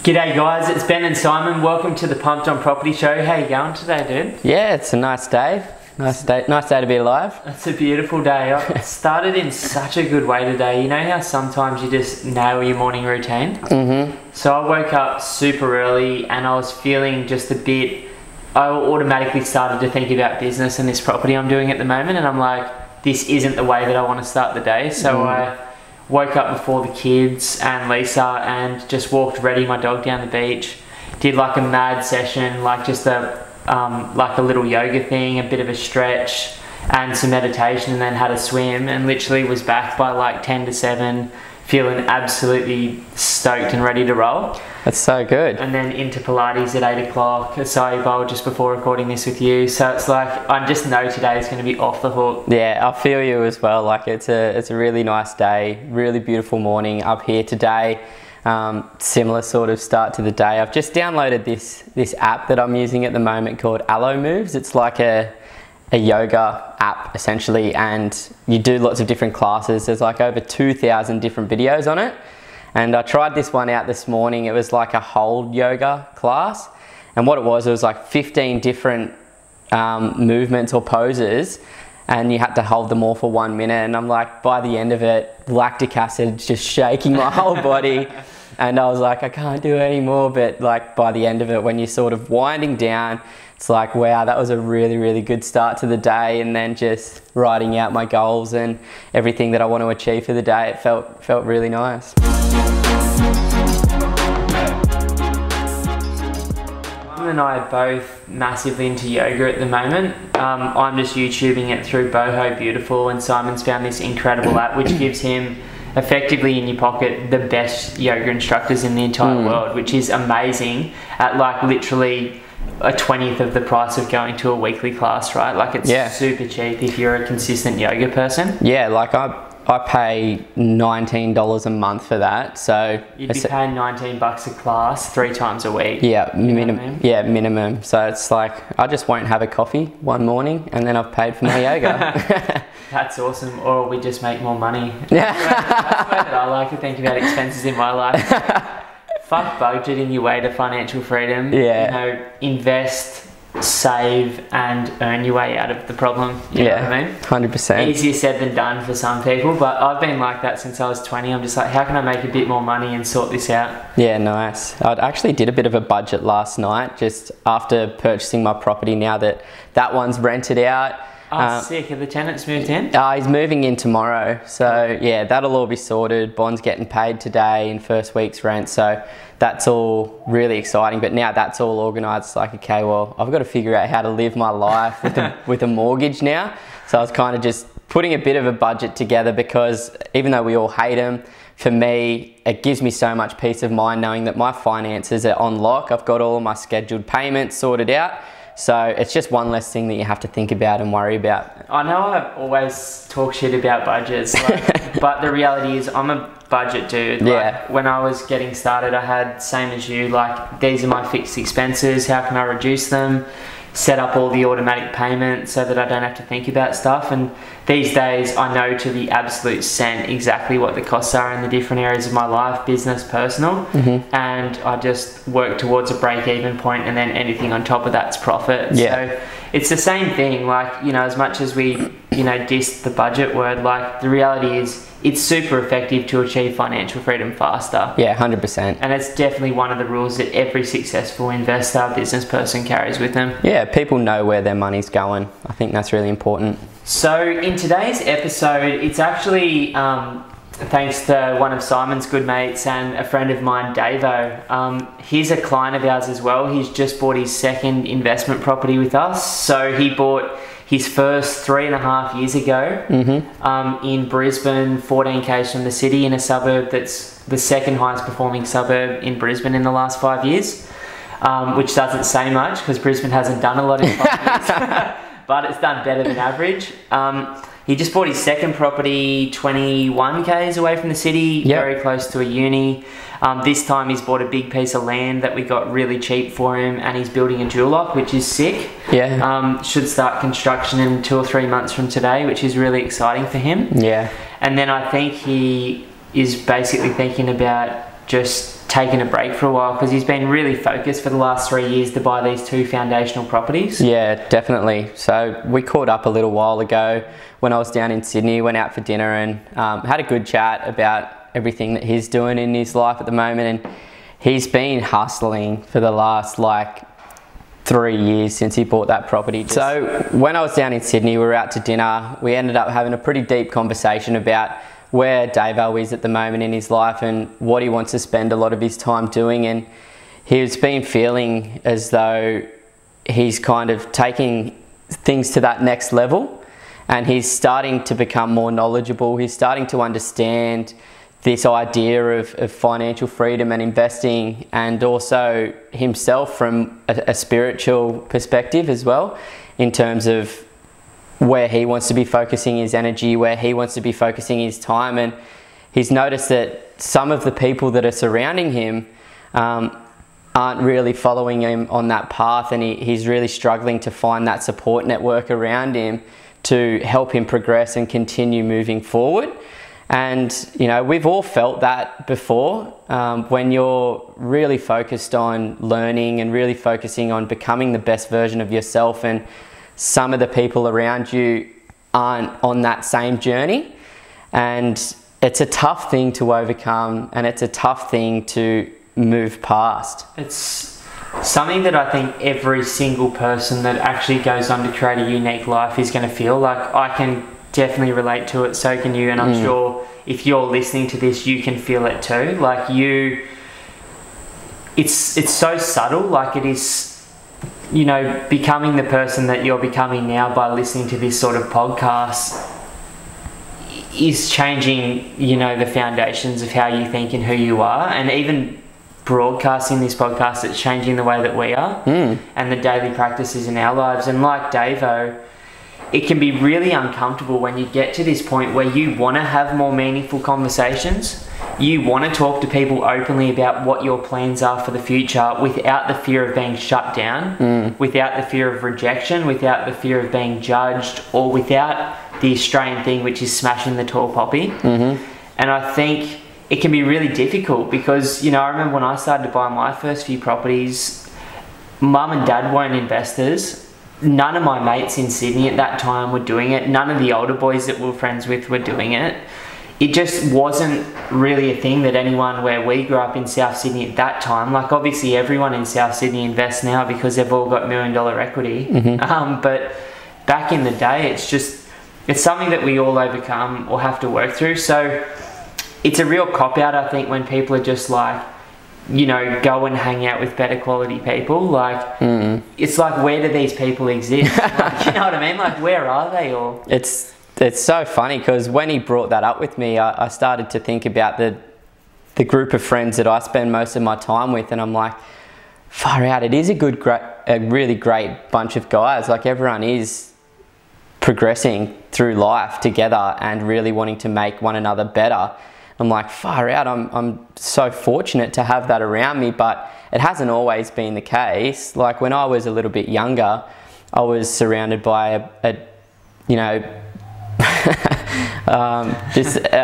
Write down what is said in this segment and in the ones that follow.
G'day guys, it's Ben and Simon. Welcome to the Pumped On Property Show. How you going today, dude? Yeah, it's a nice day. Nice day to be alive. It's a beautiful day. I started in such a good way today. You know how sometimes you just nail your morning routine? So I woke up super early and I was feeling just a bit, I automatically started to think about business and this property I'm doing at the moment, and I'm like, this isn't the way that I want to start the day. So I woke up before the kids and Lisa and just walked Reddy, my dog, down the beach. Did like a mad session, like just a little yoga thing, a bit of a stretch and some meditation, and then had a swim, and literally was back by like 10 to 7, feeling absolutely stoked and ready to roll. That's so good. And then into Pilates at 8 o'clock, a acai bowl just before recording this with you. So it's like, I just know today is going to be off the hook. Yeah, I feel you as well. Like it's a really nice day, really beautiful morning up here today. Similar sort of start to the day. I've just downloaded this app that I'm using at the moment called Alo Moves. It's like a yoga app essentially, and you do lots of different classes. There's like over 2,000 different videos on it, and I tried this one out this morning. It was like a hold yoga class, and what it was like 15 different movements or poses, and you had to hold them all for 1 minute. And I'm like, by the end of it, lactic acid just shaking my whole body. And I was like, I can't do it anymore. But like by the end of it, when you're sort of winding down, it's like, wow, that was a really, really good start to the day. And then just writing out my goals and everything that I want to achieve for the day, it felt really nice. And I are both massively into yoga at the moment. I'm just YouTubing it through Boho Beautiful, and Simon's found this incredible app which gives him effectively in your pocket the best yoga instructors in the entire world, which is amazing, at like literally a 20th of the price of going to a weekly class, right? Like it's super cheap if you're a consistent yoga person. Yeah, like I pay $19 a month for that, so you'd be paying $19 a class 3 times a week. Yeah, minimum. Yeah, minimum. So it's like I just won't have a coffee one morning, and then I've paid for my yoga. That's awesome. Or we just make more money. Yeah, that's the way that I like to think about expenses in my life. Fuck budgeting your way to financial freedom. Yeah, you know, invest, save and earn your way out of the problem. You know what I mean? 100%. Easier said than done for some people, but I've been like that since I was 20. I'm just like, how can I make a bit more money and sort this out? Yeah, nice. I actually did a bit of a budget last night, just after purchasing my property now that one's rented out. Oh, sick. Have the tenants moved in? He's moving in tomorrow. So yeah, that'll all be sorted. Bond's getting paid today in first week's rent. So that's all really exciting. But now that's all organised. It's like, okay, well, I've got to figure out how to live my life with a mortgage now. So I was kind of just putting a bit of a budget together, because even though we all hate them, for me, it gives me so much peace of mind knowing that my finances are on lock. I've got all of my scheduled payments sorted out. So it's just one less thing that you have to think about and worry about. I know I always talk shit about budgets, but the reality is I'm a budget dude. Like, when I was getting started, I had, same as you, like, these are my fixed expenses, how can I reduce them? Set up all the automatic payments so that I don't have to think about stuff. And these days I know to the absolute cent exactly what the costs are in the different areas of my life, business, personal, and I just work towards a break-even point, and then anything on top of that's profit. So it's the same thing, like, you know, as much as we, you know, diss the budget word, like, the reality is it's super effective to achieve financial freedom faster. Yeah, 100%. And it's definitely one of the rules that every successful investor, business person carries with them. Yeah, people know where their money's going. I think that's really important. So in today's episode, it's actually thanks to one of Simon's good mates and a friend of mine, Davo. He's a client of ours as well. He's just bought his second investment property with us. So he bought his first 3.5 years ago in Brisbane, 14 k's from the city, in a suburb that's the second highest performing suburb in Brisbane in the last 5 years, which doesn't say much because Brisbane hasn't done a lot in 5 years, but it's done better than average. He just bought his second property 21 k's away from the city, very close to a uni. This time he's bought a big piece of land that we got really cheap for him, and he's building a dual lock, which is sick. Should start construction in 2 or 3 months from today, which is really exciting for him. And then I think he is basically thinking about just taken a break for a while because he's been really focused for the last 3 years to buy these 2 foundational properties. Yeah, definitely. So we caught up a little while ago when I was down in Sydney, went out for dinner and had a good chat about everything that he's doing in his life at the moment. And he's been hustling for the last like 3 years since he bought that property. So when I was down in Sydney, we were out to dinner. We ended up having a pretty deep conversation about where Davo is at the moment in his life and what he wants to spend a lot of his time doing. And he's been feeling as though he's kind of taking things to that next level, and he's starting to become more knowledgeable. He's starting to understand this idea of financial freedom and investing, and also himself from a spiritual perspective as well, in terms of where he wants to be focusing his energy, where he wants to be focusing his time. And he's noticed that some of the people that are surrounding him aren't really following him on that path, and he's really struggling to find that support network around him to help him progress and continue moving forward. And you know, we've all felt that before, when you're really focused on learning and really focusing on becoming the best version of yourself, and some of the people around you aren't on that same journey. And it's a tough thing to overcome, and it's a tough thing to move past. It's something that I think every single person that actually goes on to create a unique life is going to feel. Like, I can definitely relate to it, so can you, and I'm sure if you're listening to this, you can feel it too. Like, it's so subtle. Like, it is, you know, becoming the person that you're becoming now by listening to this sort of podcast is changing, you know, the foundations of how you think and who you are. And even broadcasting this podcast, it's changing the way that we are and the daily practices in our lives. And like Davo, it can be really uncomfortable when you get to this point where you want to have more meaningful conversations. You want to talk to people openly about what your plans are for the future without the fear of being shut down, without the fear of rejection, without the fear of being judged, or without the Australian thing, which is smashing the tall poppy. And I think it can be really difficult because, you know, I remember when I started to buy my first few properties, Mum and Dad weren't investors. None of my mates in Sydney at that time were doing it. None of the older boys that we were friends with were doing it. It just wasn't really a thing that anyone where we grew up in South Sydney at that time, like obviously everyone in South Sydney invests now because they've all got $1 million equity. But back in the day, it's something that we all overcome or have to work through. So it's a real cop-out, I think, when people are just like, you know, go and hang out with better quality people. Like, it's like, where do these people exist? Like, you know what I mean? Like, where are they all? It's so funny because when he brought that up with me, I started to think about the group of friends that I spend most of my time with, and I'm like, far out, it is a really great bunch of guys. Like, everyone is progressing through life together and really wanting to make one another better. I'm like, far out, I'm so fortunate to have that around me, but it hasn't always been the case. Like, when I was a little bit younger, I was surrounded by you know,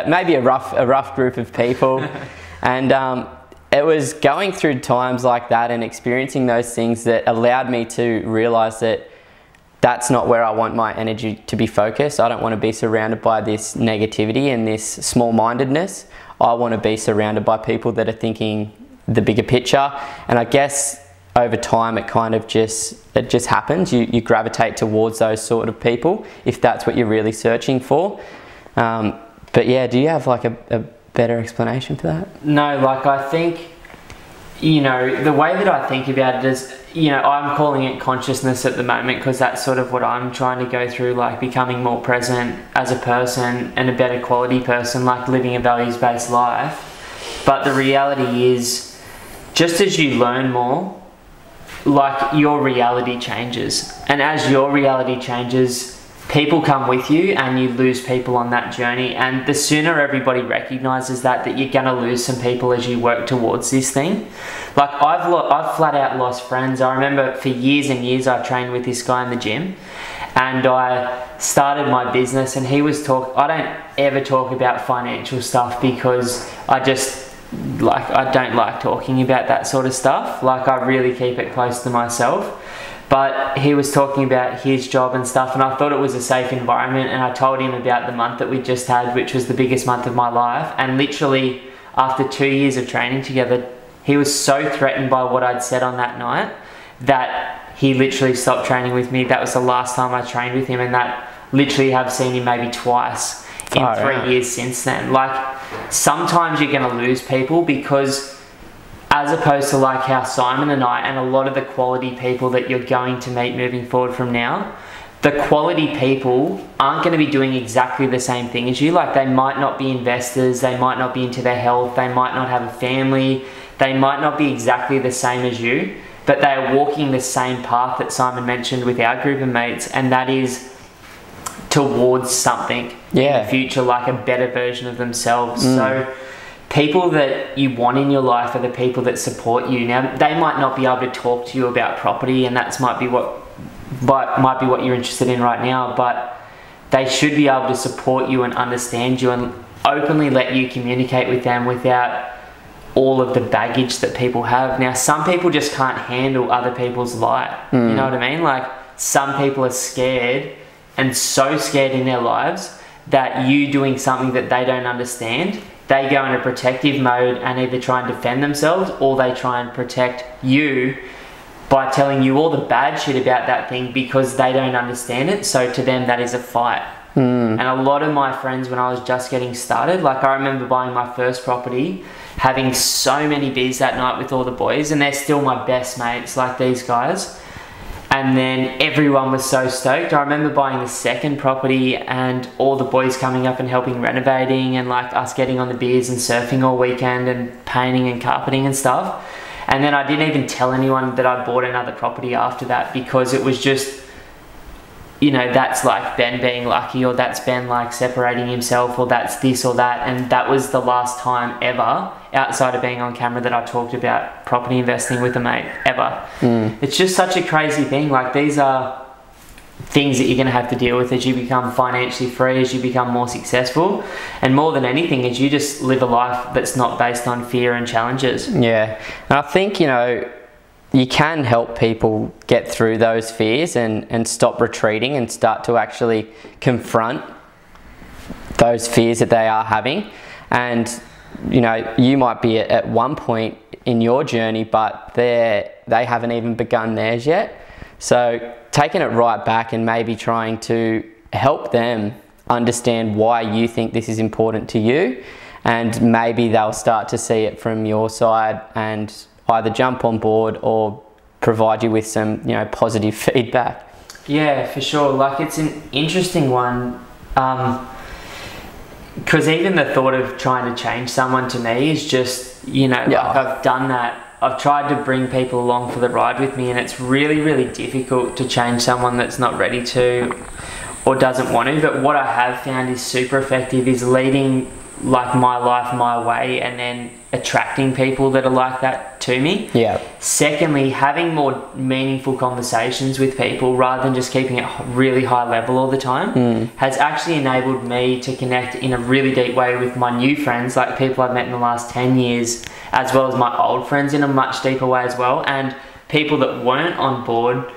maybe a rough group of people, and it was going through times like that and experiencing those things that allowed me to realize that that's not where I want my energy to be focused. I don't want to be surrounded by this negativity and this small-mindedness. I want to be surrounded by people that are thinking the bigger picture. And I guess over time it kind of just happens. You gravitate towards those sort of people if that's what you're really searching for. But yeah, do you have like a better explanation for that? No, like, I think, you know, the way that I think about it is, you know, I'm calling it consciousness at the moment because that's sort of what I'm trying to go through, like becoming more present as a person and a better quality person, like living a values-based life. But the reality is, just as you learn more, like, your reality changes. And as your reality changes, people come with you and you lose people on that journey. And the sooner everybody recognizes that you're going to lose some people as you work towards this thing. Like, I've flat out lost friends. I remember for years and years I trained with this guy in the gym, and I started my business, and he was I don't ever talk about financial stuff because like, I don't like talking about that sort of stuff. Like, I really keep it close to myself. But he was talking about his job and stuff, and I thought it was a safe environment, and I told him about the month that we just had, which was the biggest month of my life. And literally after 2 years of training together, he was so threatened by what I'd said on that night that he literally stopped training with me. That was the last time I trained with him, and that literally have seen him maybe twice in 3 years since then. Like, sometimes you're going to lose people because, as opposed to like how Simon and I and a lot of the quality people that you're going to meet moving forward from now, the quality people aren't going to be doing exactly the same thing as you. Like, they might not be investors, they might not be into their health, they might not have a family, they might not be exactly the same as you, but they are walking the same path that Simon mentioned with our group of mates, and that is towards something in the future, like a better version of themselves. So people that you want in your life are the people that support you. Now, they might not be able to talk to you about property, and that's might be what you're interested in right now, but they should be able to support you and understand you and openly let you communicate with them without all of the baggage that people have. Now, some people just can't handle other people's light. You know what I mean? Like, some people are scared, and so scared in their lives that you doing something that they don't understand, they go in a protective mode and either try and defend themselves, or they try and protect you by telling you all the bad shit about that thing because they don't understand it. So to them, that is a fight. And a lot of my friends, when I was just getting started, like, I remember buying my first property, having so many beers that night with all the boys, and they're still my best mates, like these guys. And then everyone was so stoked. I remember buying the second property and all the boys coming up and helping renovating, and like us getting on the beers and surfing all weekend and painting and carpeting and stuff. And then I didn't even tell anyone that I bought another property after that, because it was just, you know, that's like Ben being lucky, or that's Ben like separating himself, or that's this or that. And that was the last time ever, outside of being on camera, that I talked about property investing with a mate, ever. It's just such a crazy thing. Like, these are things that you're going to have to deal with as you become financially free, as you become more successful, and more than anything, as you just live a life that's not based on fear and challenges. Yeah. And I think, you know, you can help people get through those fears and stop retreating and start to actually confront those fears that they are having. And, you know, you might be at one point in your journey, but they haven't even begun theirs yet. So taking it right back and maybe trying to help them understand why you think this is important to you, and maybe they'll start to see it from your side and either jump on board or provide you with some, you know, positive feedback. Yeah, for sure. Like, it's an interesting one, because even the thought of trying to change someone, to me, is just, you know, like, I've done that. I've tried to bring people along for the ride with me, and it's really, really difficult to change someone that's not ready to or doesn't want to. But what I have found is super effective is leading like my life my way, and then attracting people that are like that to me. Yeah. Secondly, having more meaningful conversations with people rather than just keeping it really high level all the time has actually enabled me to connect in a really deep way with my new friends, like people I've met in the last 10 years, as well as my old friends in a much deeper way as well, and people that weren't on board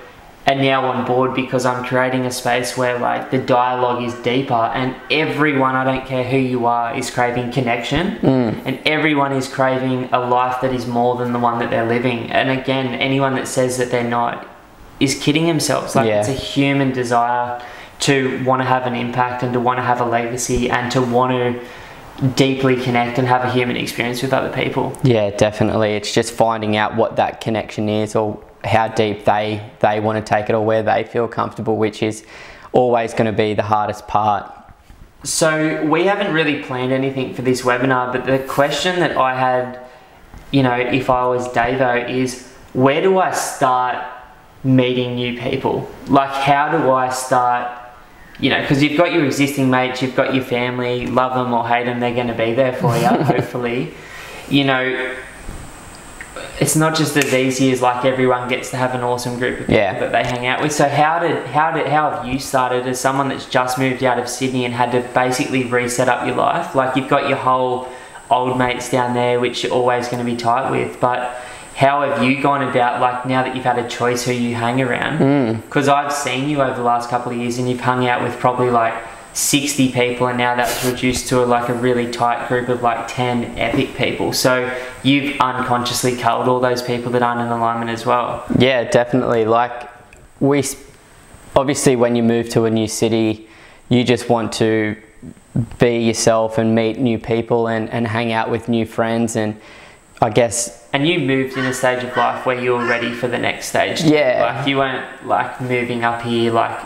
are now on board, because I'm creating a space where like the dialogue is deeper, and everyone, I don't care who you are, is craving connection, and everyone is craving a life that is more than the one that they're living. And again, anyone that says that they're not is kidding themselves. Like, it's a human desire to want to have an impact and to want to have a legacy and to want to deeply connect and have a human experience with other people. Yeah, definitely. It's just finding out what that connection is, or how deep they want to take it, or where they feel comfortable, which is always going to be the hardest part. So we haven't really planned anything for this webinar, but the question that I had, you know, if I was Davo, is where do I start meeting new people? Like, how do I start, you know, because you've got your existing mates, you've got your family, love them or hate them, they're going to be there for you, hopefully. You know, it's not just as easy as like everyone gets to have an awesome group of people that they hang out with. So how have you started as someone that's just moved out of Sydney and had to basically reset up your life? Like, you've got your whole old mates down there, which you're always going to be tight with. But how have you gone about, like, now that you've had a choice who you hang around? Because I've seen you over the last couple of years and you've hung out with probably like 60 people, and now that's reduced to like a really tight group of like 10 epic people. So you've unconsciously culled all those people that aren't in alignment as well. Yeah, definitely. Like, obviously when you move to a new city, you just want to be yourself and meet new people and hang out with new friends, and I guess... And you moved in a stage of life where you were ready for the next stage. Yeah. Like, you weren't like moving up here like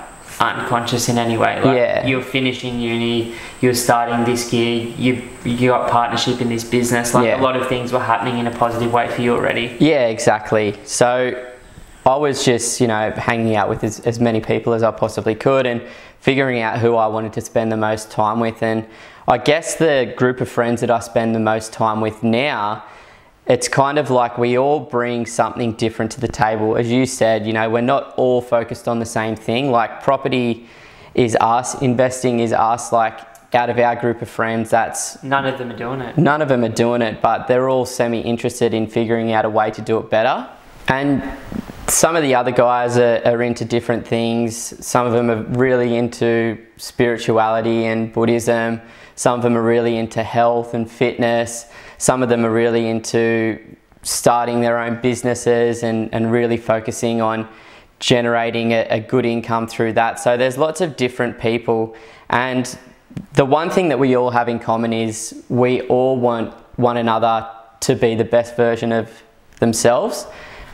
unconscious in any way. Like, yeah. You're finishing uni, you're starting this gig, you got partnership in this business. Like, yeah. A lot of things were happening in a positive way for you already. Yeah, exactly. So I was just, you know, hanging out with as many people as I possibly could and figuring out who I wanted to spend the most time with. And I guess the group of friends that I spend the most time with now, it's kind of like we all bring something different to the table. As you said, you know, we're not all focused on the same thing. Like, property is us, investing is us. Like, out of our group of friends, that's... None of them are doing it. None of them are doing it, but they're all semi-interested in figuring out a way to do it better. And some of the other guys are into different things. Some of them are really into spirituality and Buddhism. Some of them are really into health and fitness. Some of them are really into starting their own businesses and really focusing on generating a good income through that. So there's lots of different people. And the one thing that we all have in common is we all want one another to be the best version of themselves.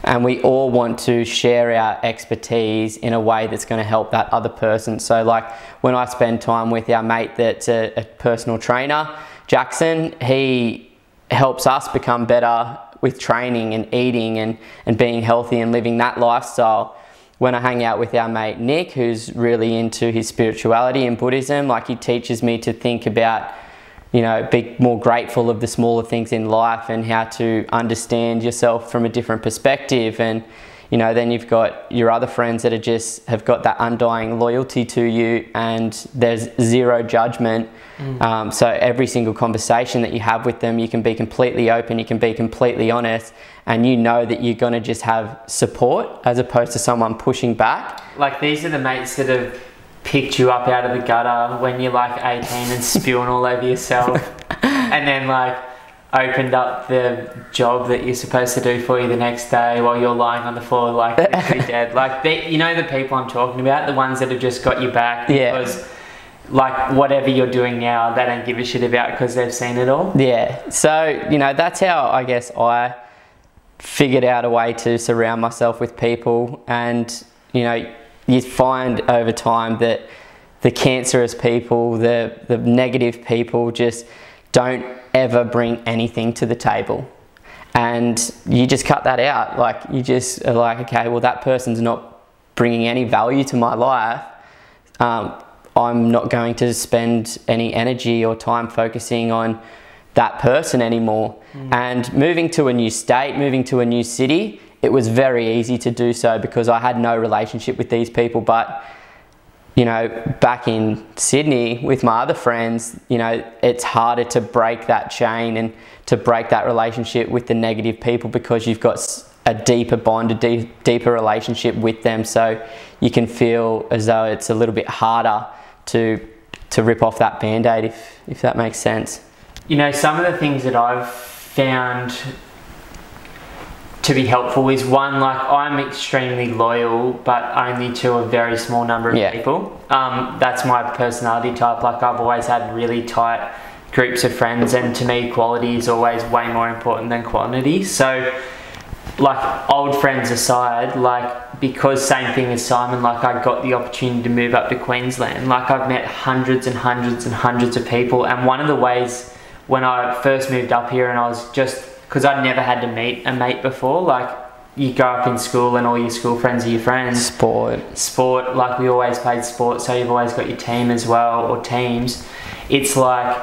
And we all want to share our expertise in a way that's going to help that other person. So like, when I spend time with our mate that's a personal trainer, Jackson, he helps us become better with training and eating and being healthy and living that lifestyle. When I hang out with our mate Nick, who's really into his spirituality and Buddhism, like, he teaches me to think about, you know, be more grateful of the smaller things in life and how to understand yourself from a different perspective. And, you know, then you've got your other friends that are just have got that undying loyalty to you, and there's zero judgment. So every single conversation that you have with them, you can be completely open, you can be completely honest, and you know that you're going to just have support as opposed to someone pushing back. Like, these are the mates that have picked you up out of the gutter when you're like 18 and spewing all over yourself, and then like opened up the job that you're supposed to do for you the next day while you're lying on the floor like literally dead. Like, you know, the people I'm talking about, the ones that have just got you back because like, whatever you're doing now, they don't give a shit about because they've seen it all. Yeah. So, you know, that's how I guess I figured out a way to surround myself with people. And, you know, you find over time that the cancerous people, the negative people just don't ever bring anything to the table. And you just cut that out. Like, you just are like, okay, well, that person's not bringing any value to my life. I'm not going to spend any energy or time focusing on that person anymore. And moving to a new state, moving to a new city, it was very easy to do so because I had no relationship with these people. But, you know, back in Sydney with my other friends, you know, it's harder to break that chain and to break that relationship with the negative people because you've got a deeper bond, a deeper relationship with them. So you can feel as though it's a little bit harder to rip off that band-aid, if that makes sense. You know, some of the things that I've found to be helpful is, one, like, I'm extremely loyal, but only to a very small number of people. That's my personality type. Like, I've always had really tight groups of friends, and to me, quality is always way more important than quantity. So, like, old friends aside, like, because same thing as Simon, like, I got the opportunity to move up to Queensland. Like, I've met hundreds and hundreds and hundreds of people, and one of the ways when I first moved up here, and I was just, because I'd never had to meet a mate before, like, you go up in school and all your school friends are your friends. Sport, like, we always played sport, so you've always got your team as well, or teams. It's like,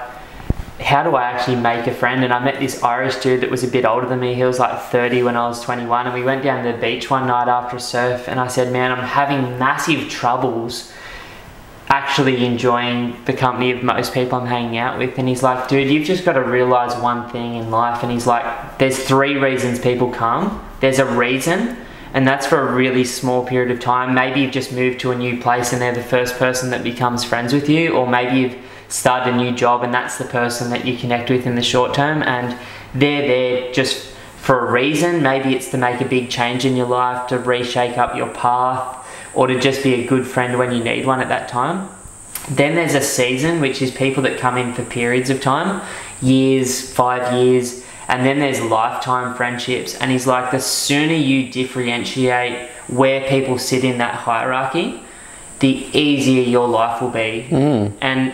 how do I actually make a friend? And I met this Irish dude that was a bit older than me. He was like 30 when I was 21, and we went down to the beach one night after a surf, and I said, man, I'm having massive troubles actually enjoying the company of most people I'm hanging out with. And he's like, dude, you've just got to realize one thing in life. And he's like, there's 3 reasons people come. There's a reason, and that's for a really small period of time. Maybe you've just moved to a new place and they're the first person that becomes friends with you, or maybe you've started a new job and that's the person that you connect with in the short term, and they're there just for a reason. Maybe it's to make a big change in your life, to reshake up your path, or to just be a good friend when you need one at that time. Then there's a season, which is people that come in for periods of time, years, 5 years, and then there's lifetime friendships. And he's like, the sooner you differentiate where people sit in that hierarchy, the easier your life will be. And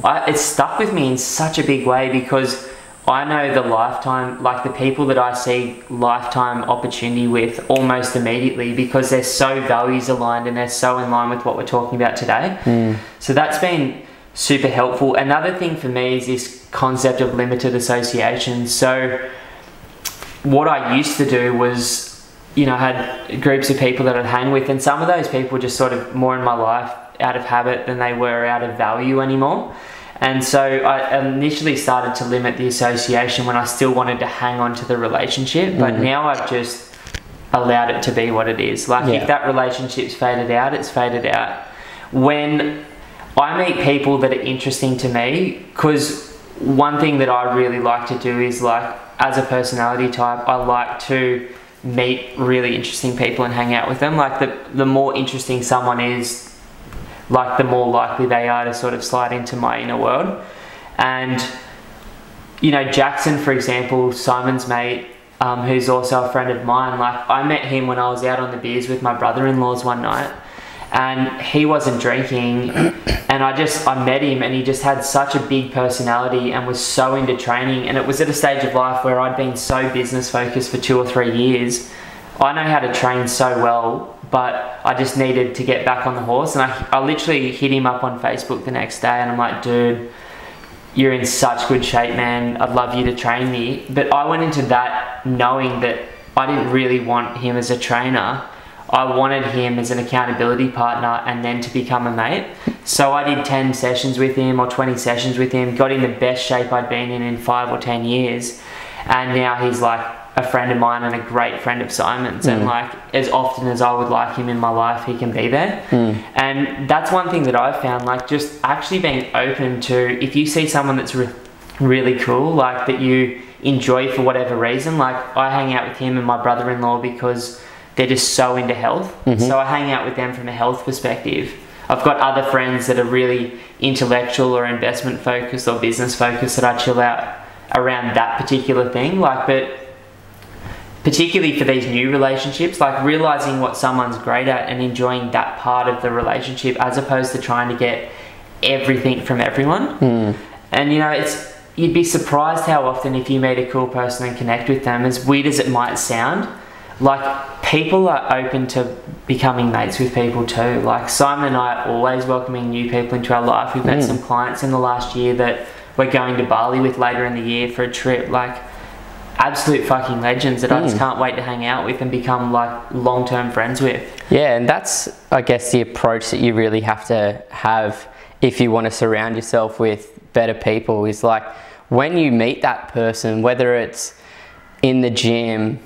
it's stuck with me in such a big way, because I know the lifetime, like the people that I see lifetime opportunity with almost immediately, because they're so values aligned and they're so in line with what we're talking about today. So that's been super helpful. Another thing for me is this concept of limited association. So what I used to do was, you know, I had groups of people that I'd hang with, and some of those people were just sort of more in my life out of habit than they were out of value anymore. And so I initially started to limit the association when I still wanted to hang on to the relationship, but now I've just allowed it to be what it is. Like if that relationship's faded out, it's faded out. When I meet people that are interesting to me, because one thing that I really like to do is, like, as a personality type, I like to meet really interesting people and hang out with them. Like the more interesting someone is, like the more likely they are to sort of slide into my inner world. And, you know, Jackson, for example, Simon's mate, who's also a friend of mine, like I met him when I was out on the beers with my brother-in-laws one night, and he wasn't drinking, and I met him, and he just had such a big personality and was so into training. And it was at a stage of life where I'd been so business focused for 2 or 3 years. I know how to train so well, but I just needed to get back on the horse. And I literally hit him up on Facebook the next day, and I'm like, dude, you're in such good shape, man. I'd love you to train me. But I went into that knowing that I didn't really want him as a trainer. I wanted him as an accountability partner, and then to become a mate. So I did 10 sessions with him or 20 sessions with him, got in the best shape I'd been in 5 or 10 years. And now he's like a friend of mine and a great friend of Simon's. And like, as often as I would like him in my life, he can be there. And that's one thing that I've found, like just actually being open to, if you see someone that's really cool, like that you enjoy for whatever reason. Like I hang out with him and my brother-in-law because they're just so into health. So I hang out with them from a health perspective. I've got other friends that are really intellectual or investment focused or business focused that I chill out around that particular thing. Like, but particularly for these new relationships, like realizing what someone's great at and enjoying that part of the relationship, as opposed to trying to get everything from everyone. And you know, you'd be surprised how often, if you meet a cool person and connect with them, as weird as it might sound, like people are open to becoming mates with people too. Like Simon and I are always welcoming new people into our life. We've met some clients in the last year that we're going to Bali with later in the year for a trip. Like absolute fucking legends that I just can't wait to hang out with and become like long-term friends with. Yeah, and that's, I guess, the approach that you really have to have if you want to surround yourself with better people, is like when you meet that person, whether it's in the gym,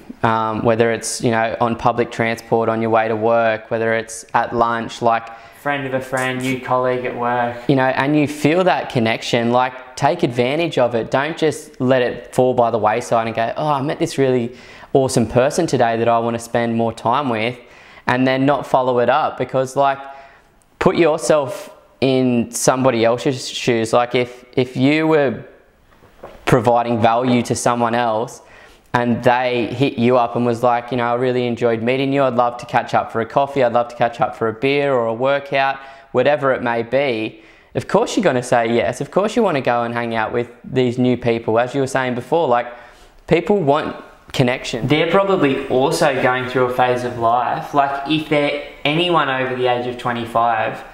whether it's, you know, on public transport on your way to work, whether it's at lunch, like friend of a friend, new colleague at work, you know, and you feel that connection, like take advantage of it. Don't just let it fall by the wayside and go, oh, I met this really awesome person today that I want to spend more time with, and then not follow it up. Because like, put yourself in somebody else's shoes. Like if you were providing value to someone else and they hit you up and was like, you know, I really enjoyed meeting you, I'd love to catch up for a coffee, I'd love to catch up for a beer or a workout, whatever it may be, of course you're going to say yes. Of course you want to go and hang out with these new people. As you were saying before, like people want connection. They're probably also going through a phase of life, like if they're anyone over the age of 25,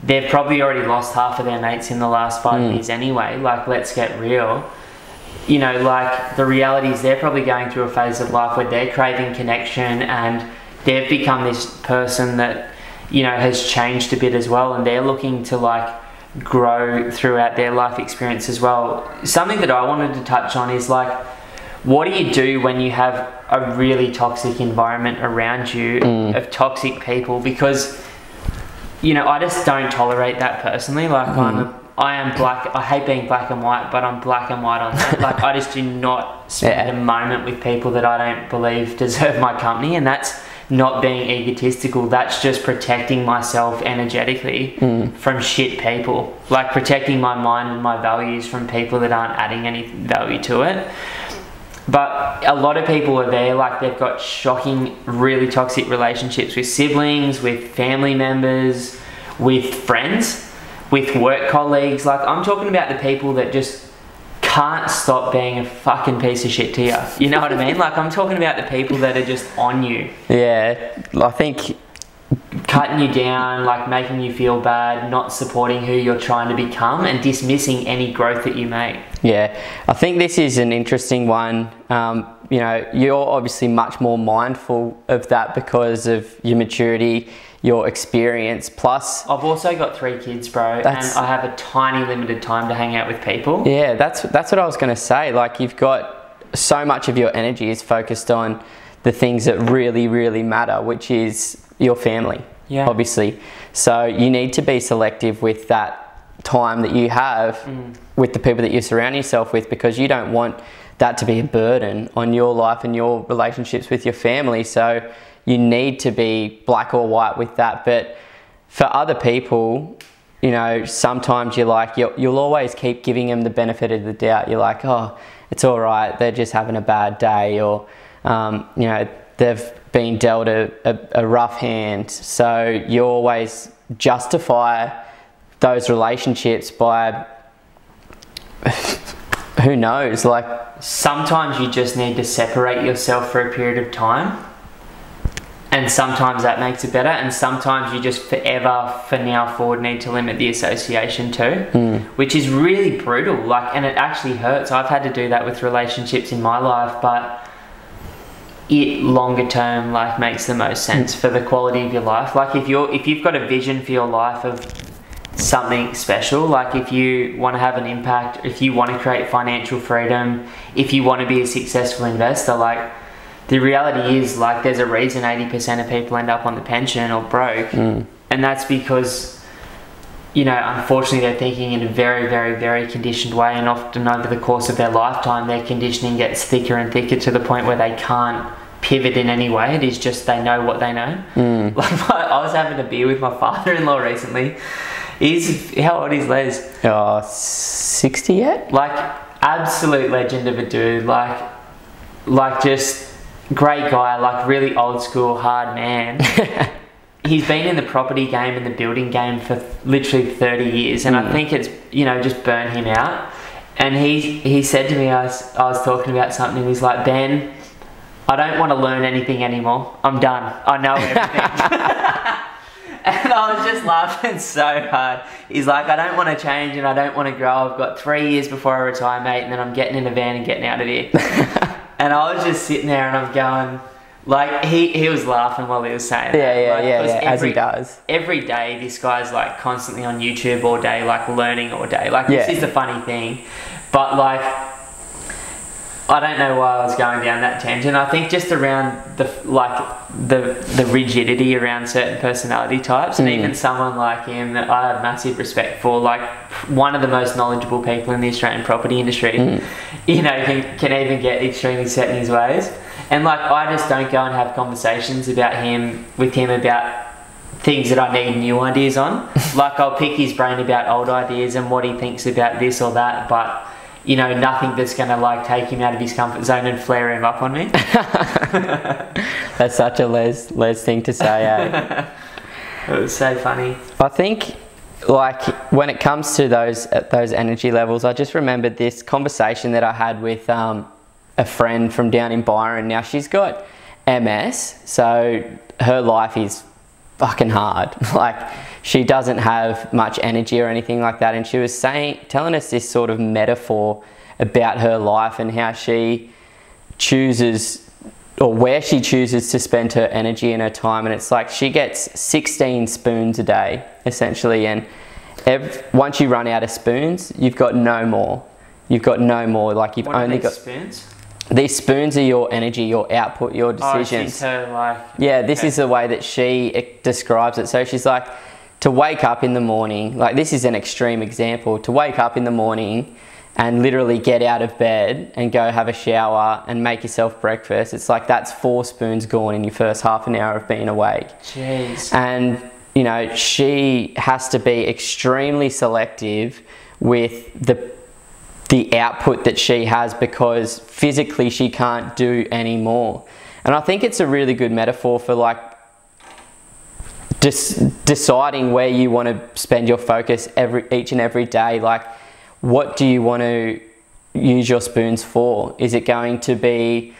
they've probably already lost half of their mates in the last 5 years anyway. Like, let's get real. You know, like the reality is they're probably going through a phase of life where they're craving connection, and they've become this person that you know, has changed a bit as well, and they're looking to like grow throughout their life experience as well. Something that I wanted to touch on is like, what do you do when you have a really toxic environment around you of toxic people? Because, you know, I just don't tolerate that personally. Like I am black. I hate being black and white, but I'm black and white on that. Like I just do not spend a moment with people that I don't believe deserve my company, and that's not being egotistical. That's just protecting myself energetically from shit people. Like protecting my mind and my values from people that aren't adding any value to it. But a lot of people are there, like they've got shocking, really toxic relationships with siblings, with family members, with friends, with work colleagues. Like I'm talking about the people that just can't stop being a fucking piece of shit to you. You know what I mean? Like I'm talking about the people that are just on you. Yeah, I think cutting you down, like making you feel bad, not supporting who you're trying to become, and dismissing any growth that you make. Yeah, I think this is an interesting one. You know, you're obviously much more mindful of that because of your maturity, your experience, plus I've also got 3 kids, bro, and I have a tiny limited time to hang out with people. Yeah, that's what I was going to say. Like you've got so much of your energy is focused on the things that really, really matter, which is your family, obviously. So you need to be selective with that time that you have with the people that you surround yourself with, because you don't want that to be a burden on your life and your relationships with your family. So you need to be black or white with that. But for other people, you know, sometimes you're like, you'll always keep giving them the benefit of the doubt. You're like, oh, it's all right, they're just having a bad day, or you know, they've been dealt a rough hand. So you always justify those relationships by who knows, like sometimes you just need to separate yourself for a period of time, and sometimes that makes it better, and sometimes you just forever, for now forward, need to limit the association too, which is really brutal, like, and it actually hurts. I've had to do that with relationships in my life, but it longer term like makes the most sense for the quality of your life. Like if you've got a vision for your life of something special, like if you want to have an impact, if you want to create financial freedom, if you want to be a successful investor, like the reality is, like, there's a reason 80% of people end up on the pension or broke, and that's because, you know, unfortunately they're thinking in a very, very, very conditioned way, and often over the course of their lifetime their conditioning gets thicker and thicker to the point where they can't pivot in any way. It is just they know what they know. Like I was having a beer with my father-in-law recently. How old is Les? 60 yet? Like absolute legend of a dude, like just great guy, like really old school, hard man. He's been in the property game and the building game for literally 30 years, and I think it's, you know, just burned him out. And he said to me, I was talking about something, and he's like, Ben, I don't want to learn anything anymore. I'm done. I know everything. And I was just laughing so hard. He's like, I don't want to change and I don't want to grow. I've got 3 years before I retire, mate, and then I'm getting in a van and getting out of here. And I was just sitting there and I'm going, like, he was laughing while he was saying that. Yeah, as he does. Every day this guy's like constantly on YouTube all day, like learning all day. Like this is the funny thing. But like, I don't know why I was going down that tangent. I think just around the rigidity around certain personality types, and even someone like him that I have massive respect for, like one of the most knowledgeable people in the Australian property industry, you know, can even get extremely set in his ways. And like, I just don't go and have conversations with him about things that I need new ideas on. Like I'll pick his brain about old ideas and what he thinks about this or that, but you know, nothing that's going to like take him out of his comfort zone and flare him up on me. That's such a Les thing to say, eh? It was so funny. I think, like, when it comes to those energy levels, I just remembered this conversation that I had with a friend from down in Byron. Now, she's got MS, so her life is fucking hard. Like, she doesn't have much energy or anything like that, and she was telling us this sort of metaphor about her life and how she chooses or where she chooses to spend her energy and her time. And it's like she gets 16 spoons a day, essentially. And once you run out of spoons, you've got no more. You've got no more. Like you've only got spoons. These spoons are your energy, your output, your decisions. Yeah, this is the way that she describes it. So she's like, to wake up in the morning, like this is an extreme example, to wake up in the morning and literally get out of bed and go have a shower and make yourself breakfast. It's like that's 4 spoons gone in your first half an hour of being awake. Jeez. And, you know, she has to be extremely selective with the output that she has, because physically she can't do any more. And I think it's a really good metaphor for like deciding where you want to spend your focus each and every day. Like, what do you want to use your spoons for? Is it going to be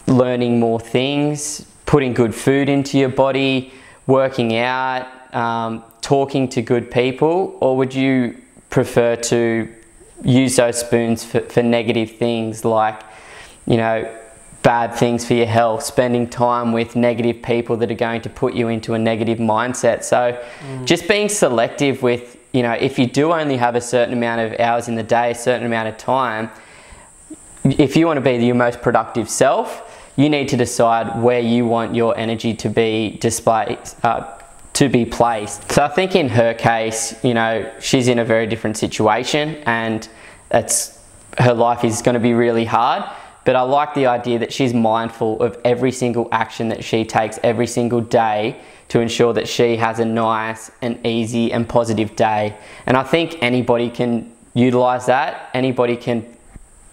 learning more things, putting good food into your body, working out, talking to good people, or would you prefer to use those spoons for negative things, like, you know, bad things for your health, spending time with negative people that are going to put you into a negative mindset? So just being selective with, you know, if you do only have a certain amount of hours in the day, a certain amount of time, if you want to be your most productive self, you need to decide where you want your energy to be displayed, to be placed. So I think in her case, you know, she's in a very different situation, and her life is going to be really hard. But I like the idea that she's mindful of every single action that she takes every single day to ensure that she has a nice and easy and positive day. And I think anybody can utilize that. Anybody can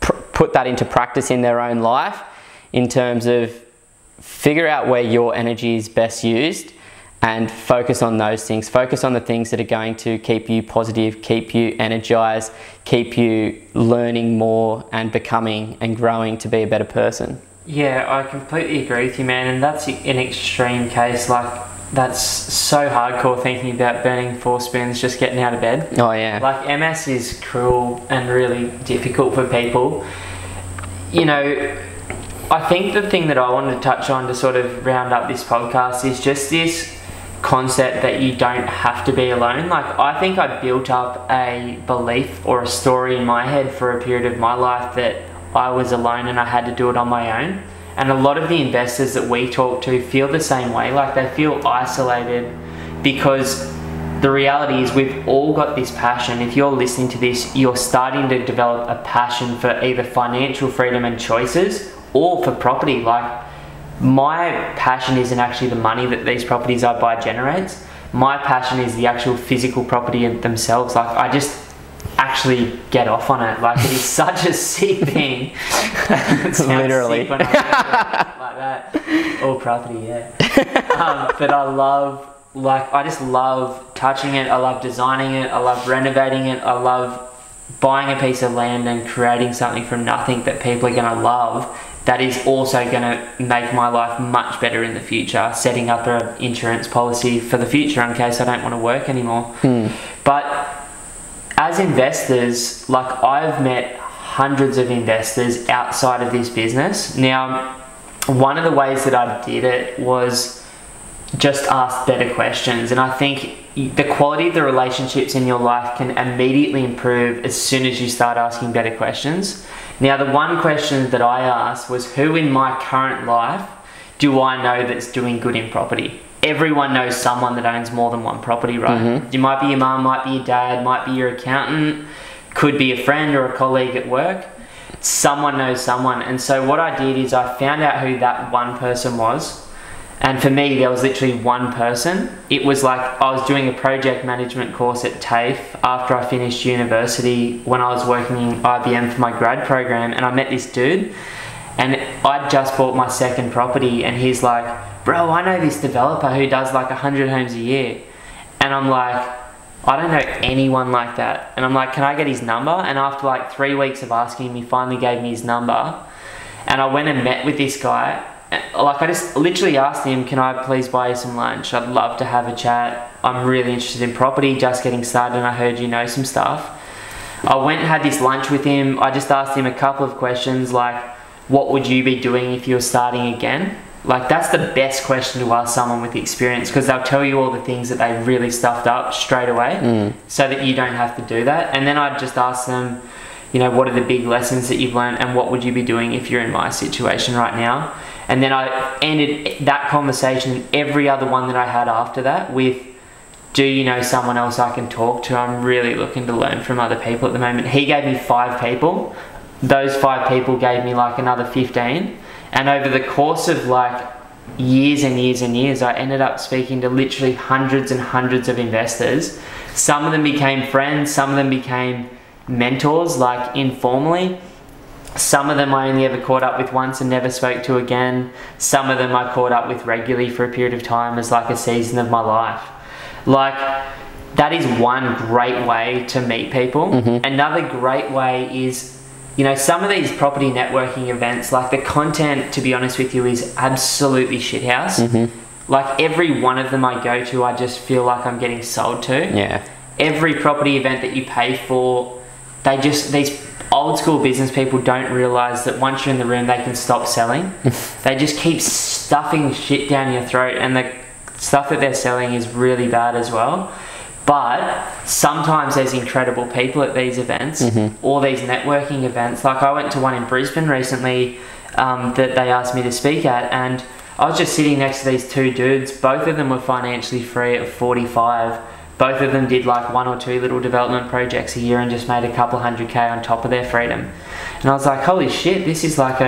put that into practice in their own life, in terms of figure out where your energy is best used and focus on those things. Focus on the things that are going to keep you positive, keep you energized, keep you learning more and becoming and growing to be a better person. Yeah, I completely agree with you, man. And that's an extreme case. Like, that's so hardcore, thinking about burning 4 spoons just getting out of bed. Oh yeah. Like, MS is cruel and really difficult for people. You know, I think the thing that I wanted to touch on to sort of round up this podcast is just this concept that you don't have to be alone. Like, I think I built up a belief or a story in my head for a period of my life that I was alone and I had to do it on my own. And a lot of the investors that we talk to feel the same way. Like, they feel isolated, because the reality is we've all got this passion. If you're listening to this, you're starting to develop a passion for either financial freedom and choices, or for property. Like, my passion isn't actually the money that these properties I buy generates. My passion is the actual physical property themselves. Like, I just actually get off on it. Like, it is such a sick thing. It sounds literally sick when I say it like that. Or property, yeah. But I just love touching it. I love designing it. I love renovating it. I love buying a piece of land and creating something from nothing that people are going to love, that is also going to make my life much better in the future. Setting up an insurance policy for the future in case I don't want to work anymore. But as investors, like, I've met hundreds of investors outside of this business. Now, one of the ways that I did it was just ask better questions. And I think the quality of the relationships in your life can immediately improve as soon as you start asking better questions. Now, the one question that I asked was, who in my current life do I know that's doing good in property? Everyone knows someone that owns more than one property, right? It might be your mum, might be your dad, might be your accountant, could be a friend or a colleague at work. Someone knows someone. And so what I did is I found out who that one person was. And for me, there was literally one person. It was like, I was doing a project management course at TAFE after I finished university, when I was working in IBM for my grad program, and I met this dude, and I'd just bought my second property, and he's like, bro, I know this developer who does like 100 homes a year. And I'm like, I don't know anyone like that. And I'm like, can I get his number? And after like 3 weeks of asking him, he finally gave me his number. And I went and met with this guy. Like, I just literally asked him, can I please buy you some lunch? I'd love to have a chat. I'm really interested in property, just getting started, and I heard you know some stuff. I went and had this lunch with him. I just asked him a couple of questions like, what would you be doing if you were starting again? Like, that's the best question to ask someone with experience, because they'll tell you all the things that they really stuffed up straight away so that you don't have to do that. And then I'd just ask them, you know, what are the big lessons that you've learned, and what would you be doing if you're in my situation right now? And then I ended that conversation and every other one that I had after that with, do you know someone else I can talk to? I'm really looking to learn from other people at the moment. He gave me 5 people. Those 5 people gave me like another 15. And over the course of like years and years and years, I ended up speaking to literally hundreds and hundreds of investors. Some of them became friends, some of them became mentors, like informally. Some of them I only ever caught up with once and never spoke to again. Some of them I caught up with regularly for a period of time as like a season of my life. Like, that is one great way to meet people. Another great way is, you know, some of these property networking events, like the content, to be honest with you, is absolutely shithouse. Like, every one of them I go to, I just feel like I'm getting sold to. Yeah. Every property event that you pay for, these old school business people don't realize that once you're in the room, they can stop selling. They just keep stuffing shit down your throat, and the stuff that they're selling is really bad as well. But sometimes there's incredible people at these events or these networking events. Like, I went to one in Brisbane recently that they asked me to speak at, and I was just sitting next to these 2 dudes. Both of them were financially free at 45. Both of them did like 1 or 2 little development projects a year and just made a couple $100K on top of their freedom. And I was like, holy shit, this is like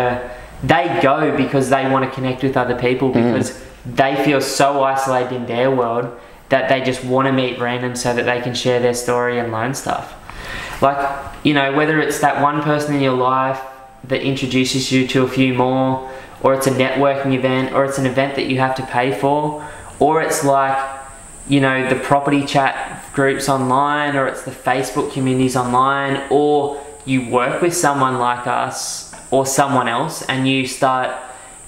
they go because they want to connect with other people, because they feel so isolated in their world that they just want to meet randoms so that they can share their story and learn stuff. Like, you know, whether it's that one person in your life that introduces you to a few more, or it's a networking event, or it's an event that you have to pay for, or it's like, you know, the property chat groups online, or it's the Facebook communities online, or you work with someone like us or someone else and you start,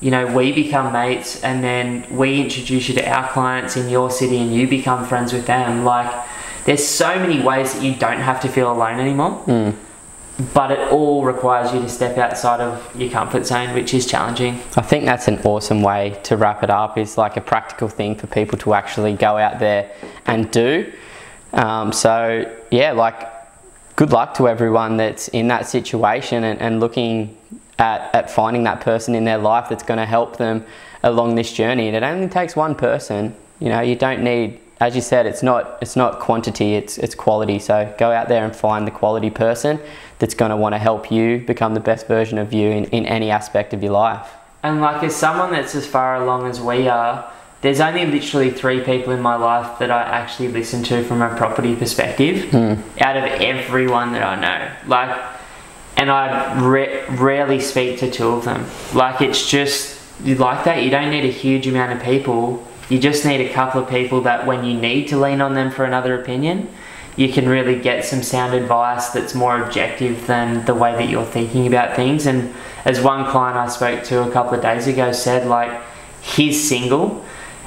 you know, we become mates, and then we introduce you to our clients in your city and you become friends with them. Like, there's so many ways that you don't have to feel alone anymore. But it all requires you to step outside of your comfort zone, which is challenging. I think that's an awesome way to wrap it up, is like a practical thing for people to actually go out there and do. So yeah, like, good luck to everyone that's in that situation and looking at finding that person in their life that's going to help them along this journey. And it only takes one person. You know, you don't need, as you said, it's not quantity, it's quality. So go out there and find the quality person that's going to want to help you become the best version of you in any aspect of your life. And like, as someone that's as far along as we are, there's only literally 3 people in my life that I actually listen to from a property perspective out of everyone that I know. Like, and I rarely speak to 2 of them. Like, it's just like that. You don't need a huge amount of people. You just need a couple of people that when you need to lean on them for another opinion, you can really get some sound advice that's more objective than the way that you're thinking about things. And as one client I spoke to a couple of days ago said, like, he's single,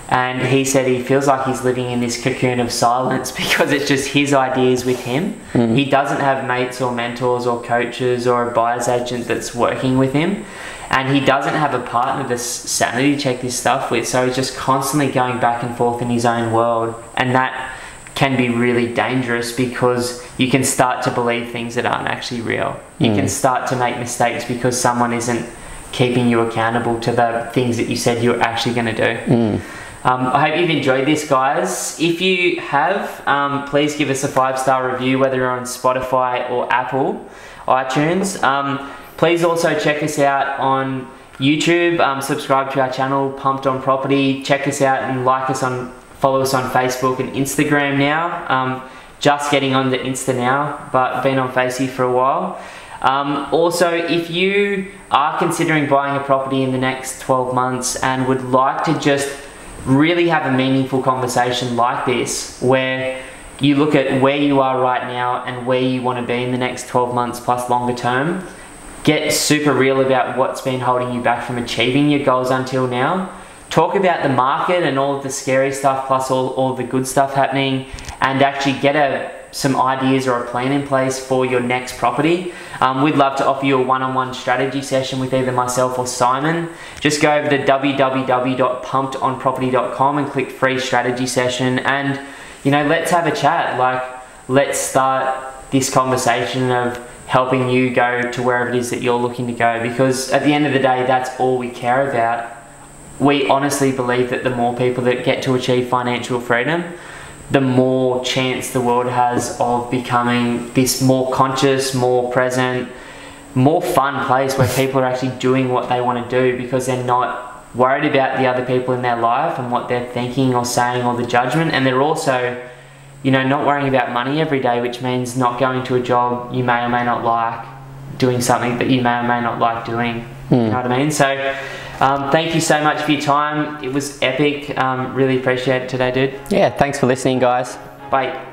and he said he feels like he's living in this cocoon of silence because it's just his ideas with him. He doesn't have mates or mentors or coaches or a buyer's agent that's working with him. And he doesn't have a partner to sanity check this stuff with. So he's just constantly going back and forth in his own world. And that can be really dangerous, because you can start to believe things that aren't actually real. You can start to make mistakes because someone isn't keeping you accountable to the things that you said you were actually going to do. I hope you've enjoyed this, guys. If you have, please give us a 5-star review, whether you're on Spotify or Apple iTunes. Please also check us out on YouTube. Subscribe to our channel, Pumped on Property. Check us out and follow us on Facebook and Instagram now. Just getting on the Insta now, but been on Facey for a while. Also, if you are considering buying a property in the next 12 months and would like to just really have a meaningful conversation like this, where you look at where you are right now and where you want to be in the next 12 months plus longer term, get super real about what's been holding you back from achieving your goals until now, talk about the market and all of the scary stuff plus all the good stuff happening, and actually get a some ideas or a plan in place for your next property, we'd love to offer you a one-on-one strategy session with either myself or Simon. Just go over to www.pumpedonproperty.com and click free strategy session, and let's have a chat. Like, let's start this conversation of helping you go to wherever it is that you're looking to go, because at the end of the day, that's all we care about. We honestly believe that the more people that get to achieve financial freedom, the more chance the world has of becoming this more conscious, more present, more fun place where people are actually doing what they want to do, because they're not worried about the other people in their life and what they're thinking or saying or the judgment. And they're also, not worrying about money every day, which means not going to a job you may or may not like, doing something that you may or may not like doing. You know what I mean? So thank you so much for your time. It was epic. Really appreciate it today, dude. Yeah, thanks for listening, guys. Bye.